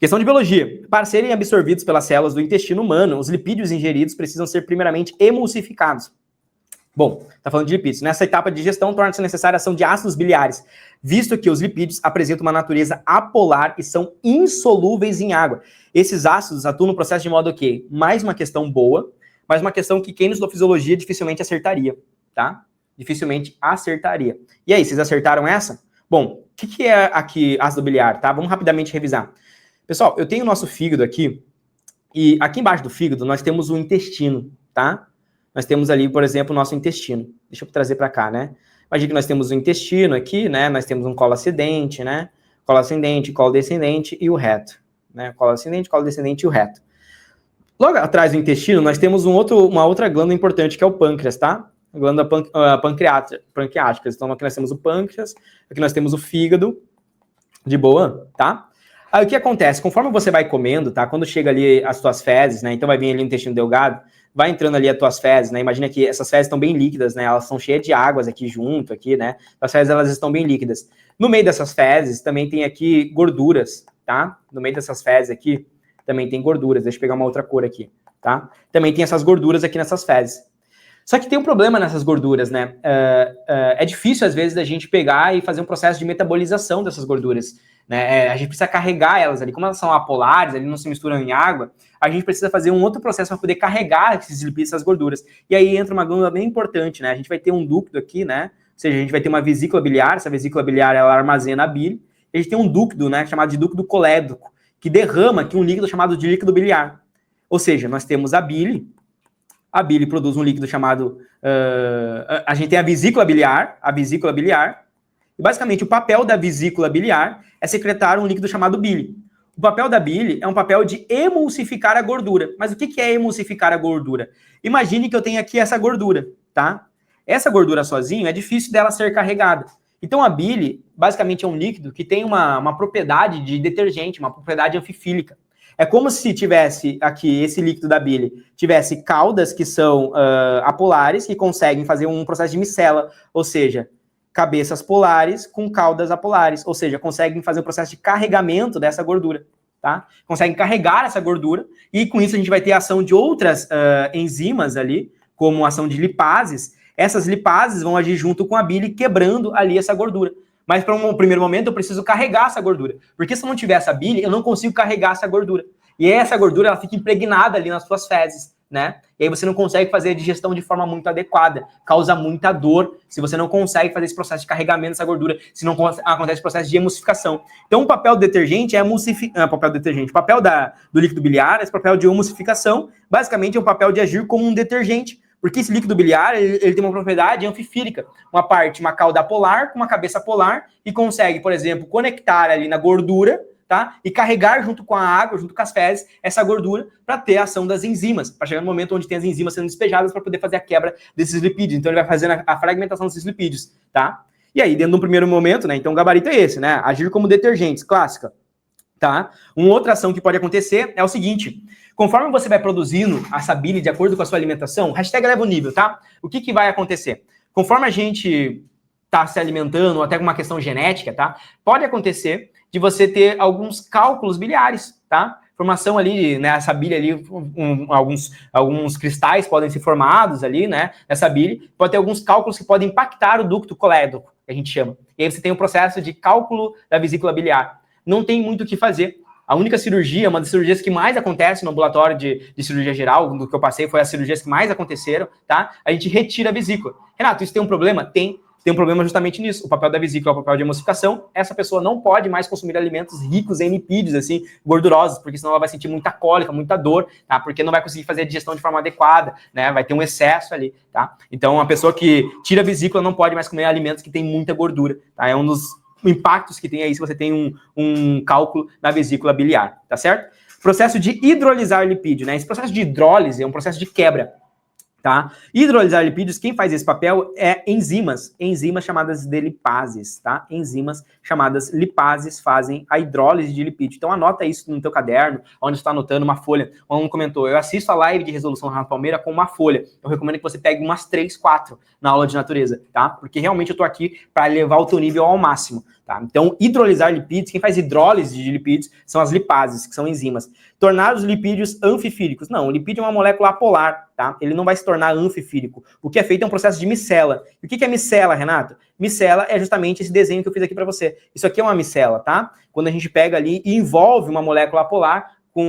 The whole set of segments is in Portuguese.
Questão de biologia. Para serem absorvidos pelas células do intestino humano, os lipídios ingeridos precisam ser primeiramente emulsificados. Bom, tá falando de lipídios. Nessa etapa de digestão, torna-se necessária a ação de ácidos biliares, visto que os lipídios apresentam uma natureza apolar e são insolúveis em água. Esses ácidos atuam no processo de modo que, mais uma questão boa, mas uma questão que quem nos estudou fisiologia dificilmente acertaria, tá? Dificilmente acertaria. E aí, vocês acertaram essa? Bom, o que é aqui ácido biliar, tá? Vamos rapidamente revisar. Pessoal, eu tenho o nosso fígado aqui, e aqui embaixo do fígado nós temos o intestino, tá? Nós temos ali, por exemplo, o nosso intestino. Deixa eu trazer para cá, né? Imagina que nós temos o intestino aqui, né? Nós temos um colo ascendente, né? Colo ascendente, colo descendente e o reto, né? Colo ascendente, colo descendente e o reto. Logo atrás do intestino, nós temos uma outra glândula importante, que é o pâncreas, tá? A glândula pancreática. Então, aqui nós temos o pâncreas, aqui nós temos o fígado, de boa, tá? Aí, o que acontece? Conforme você vai comendo, tá? Quando chega ali as tuas fezes, né? Então, vai vir ali no intestino delgado, vai entrando ali as tuas fezes, né? Imagina que essas fezes estão bem líquidas, né? Elas são cheias de águas aqui junto, aqui, né? As fezes, elas estão bem líquidas. No meio dessas fezes, também tem aqui gorduras, tá? No meio dessas fezes aqui, também tem gorduras. Deixa eu pegar uma outra cor aqui, tá? Também tem essas gorduras aqui nessas fezes. Só que tem um problema nessas gorduras, né? É difícil, às vezes, da gente pegar e fazer um processo de metabolização dessas gorduras, né? A gente precisa carregar elas ali. Como elas são apolares, ali não se misturam em água, a gente precisa fazer um outro processo para poder carregar esses lipídios, essas gorduras. E aí entra uma glândula bem importante, né? A gente vai ter um ducto aqui, né? Ou seja, a gente vai ter uma vesícula biliar. Essa vesícula biliar, ela armazena a bile. E a gente tem um ducto, né? Chamado de ducto colédoco, que derrama aqui um líquido chamado de líquido biliar. Ou seja, nós temos a bile produz um líquido chamado... a gente tem a vesícula biliar, e basicamente o papel da vesícula biliar é secretar um líquido chamado bile. O papel da bile é um papel de emulsificar a gordura. Mas o que é emulsificar a gordura? Imagine que eu tenho aqui essa gordura, tá? Essa gordura sozinho é difícil dela ser carregada. Então a bile, basicamente, é um líquido que tem uma propriedade de detergente, uma propriedade anfifílica. É como se tivesse aqui, esse líquido da bile, tivesse caudas que são apolares, que conseguem fazer um processo de micela, ou seja, cabeças polares com caudas apolares, ou seja, conseguem fazer o processo de carregamento dessa gordura, tá? Conseguem carregar essa gordura, e com isso a gente vai ter a ação de outras enzimas ali, como a ação de lipases. Essas lipases vão agir junto com a bile, quebrando ali essa gordura. Mas para um primeiro momento eu preciso carregar essa gordura, porque se eu não tiver essa bile, eu não consigo carregar essa gordura. E essa gordura, ela fica impregnada ali nas suas fezes, né? E aí você não consegue fazer a digestão de forma muito adequada, causa muita dor se você não consegue fazer esse processo de carregamento dessa gordura, se não acontece o processo de emulsificação. Então o papel do detergente é emulsificar, o papel do líquido biliar, esse papel de emulsificação, basicamente é o papel de agir como um detergente, porque esse líquido biliar, ele tem uma propriedade anfifílica, uma cauda polar com uma cabeça polar, e consegue, por exemplo, conectar ali na gordura, tá? E carregar junto com a água, junto com as fezes, essa gordura para ter a ação das enzimas, para chegar no momento onde tem as enzimas sendo despejadas para poder fazer a quebra desses lipídios. Então ele vai fazendo a fragmentação desses lipídios, tá? E aí, dentro de um primeiro momento, né? Então o gabarito é esse, né? Agir como detergentes, clássica, tá? Uma outra ação que pode acontecer é o seguinte: conforme você vai produzindo essa bile de acordo com a sua alimentação, hashtag eleva o nível, tá? O que vai acontecer? Conforme a gente tá se alimentando, ou até com uma questão genética, tá? Pode acontecer de você ter alguns cálculos biliares, tá? Formação ali, né, essa bile ali, alguns cristais podem ser formados ali, né, nessa bile, pode ter alguns cálculos que podem impactar o ducto colédoco, que a gente chama. E aí você tem um processo de cálculo da vesícula biliar. Não tem muito o que fazer. A única cirurgia, uma das cirurgias que mais acontece no ambulatório de cirurgia geral, do que eu passei, foi as cirurgias que mais aconteceram, tá? A gente retira a vesícula. Renato, isso tem um problema? Tem um problema justamente nisso. O papel da vesícula é o papel de emulsificação. Essa pessoa não pode mais consumir alimentos ricos em lipídios, assim, gordurosos, porque senão ela vai sentir muita cólica, muita dor, tá? Porque não vai conseguir fazer a digestão de forma adequada, né? Vai ter um excesso ali, tá? Então, uma pessoa que tira a vesícula não pode mais comer alimentos que têm muita gordura, tá? É um dos impactos que tem aí se você tem um cálculo na vesícula biliar, tá certo? Processo de hidrolisar lipídio, né? Esse processo de hidrólise é um processo de quebra, tá? Hidrolisar lipídios, quem faz esse papel é enzimas chamadas de lipases, tá? Enzimas chamadas lipases fazem a hidrólise de lipídio. Então anota isso no teu caderno, onde você está anotando uma folha. Um aluno comentou: eu assisto a live de resolução do Renato Palmeira com uma folha. Eu recomendo que você pegue umas 3, 4 na aula de natureza, tá? Porque realmente eu tô aqui para levar o teu nível ao máximo, tá? Tá? Então, hidrolisar lipídios, quem faz hidrólise de lipídios são as lipases, que são enzimas. Tornar os lipídios anfifílicos. Não, o lipídio é uma molécula apolar, tá? Ele não vai se tornar anfifílico. O que é feito é um processo de micela. E o que é micela, Renato? Micela é justamente esse desenho que eu fiz aqui para você. Isso aqui é uma micela, tá? Quando a gente pega ali e envolve uma molécula apolar com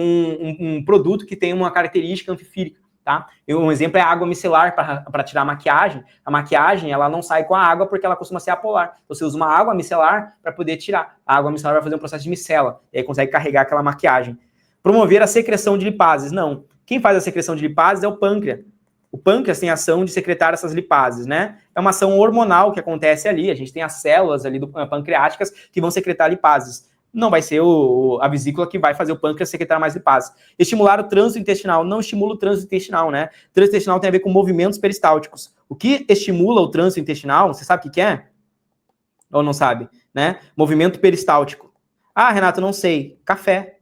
um produto que tem uma característica anfifílica. Tá? Um exemplo é a água micelar para tirar a maquiagem. A maquiagem ela não sai com a água porque ela costuma ser apolar. Então, você usa uma água micelar para poder tirar. A água micelar vai fazer um processo de micela e aí consegue carregar aquela maquiagem. Promover a secreção de lipases. Não. Quem faz a secreção de lipases é o pâncreas. O pâncreas tem a ação de secretar essas lipases, né? É uma ação hormonal que acontece ali. A gente tem as células ali pancreáticas que vão secretar lipases. Não vai ser a vesícula que vai fazer o pâncreas secretar mais lipases. Estimular o trânsito intestinal. Não estimula o trânsito intestinal, né? O trânsito intestinal tem a ver com movimentos peristálticos. O que estimula o trânsito intestinal, você sabe o que é? Ou não sabe? Né? Movimento peristáltico. Ah, Renato, não sei. Café.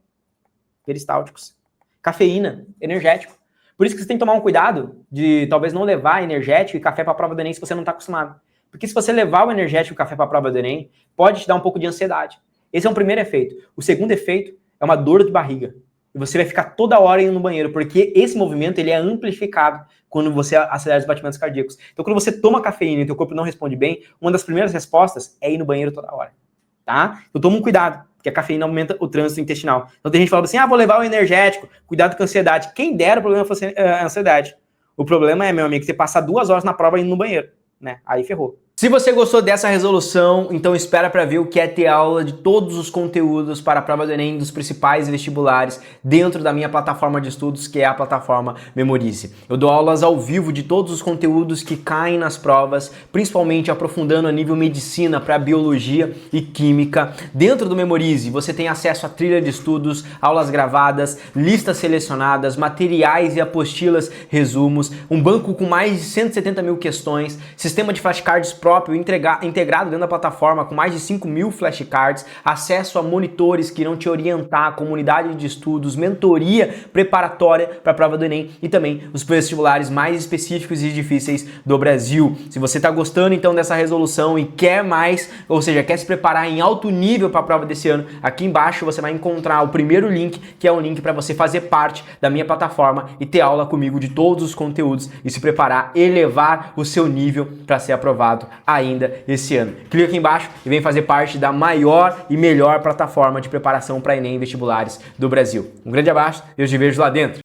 Peristálticos. Cafeína. Energético. Por isso que você tem que tomar um cuidado de talvez não levar energético e café para a prova do Enem se você não está acostumado. Porque se você levar o energético e o café para a prova do Enem, pode te dar um pouco de ansiedade. Esse é um primeiro efeito. O segundo efeito é uma dor de barriga. E você vai ficar toda hora indo no banheiro, porque esse movimento ele é amplificado quando você acelera os batimentos cardíacos. Então, quando você toma cafeína e teu corpo não responde bem, uma das primeiras respostas é ir no banheiro toda hora. Tá? Então, toma um cuidado, porque a cafeína aumenta o trânsito intestinal. Então, tem gente que fala assim, vou levar o energético, cuidado com a ansiedade. Quem dera o problema fosse a ansiedade. O problema é, meu amigo, você passar 2 horas na prova indo no banheiro, né? Aí ferrou. Se você gostou dessa resolução, então espera para ver o que é ter aula de todos os conteúdos para a prova do Enem dos principais vestibulares dentro da minha plataforma de estudos, que é a plataforma Memorize. Eu dou aulas ao vivo de todos os conteúdos que caem nas provas, principalmente aprofundando a nível medicina para biologia e química. Dentro do Memorize, você tem acesso a trilha de estudos, aulas gravadas, listas selecionadas, materiais e apostilas, resumos, um banco com mais de 170 mil questões, sistema de flashcards próprio integrado dentro da plataforma com mais de 5.000 flashcards, acesso a monitores que irão te orientar, comunidade de estudos, mentoria preparatória para a prova do Enem e também os vestibulares mais específicos e difíceis do Brasil. Se você está gostando então dessa resolução e quer mais, ou seja, quer se preparar em alto nível para a prova desse ano, aqui embaixo você vai encontrar o primeiro link, que é um link para você fazer parte da minha plataforma e ter aula comigo de todos os conteúdos e se preparar, elevar o seu nível para ser aprovado ainda esse ano. Clica aqui embaixo e vem fazer parte da maior e melhor plataforma de preparação para Enem e vestibulares do Brasil. Um grande abraço e eu te vejo lá dentro.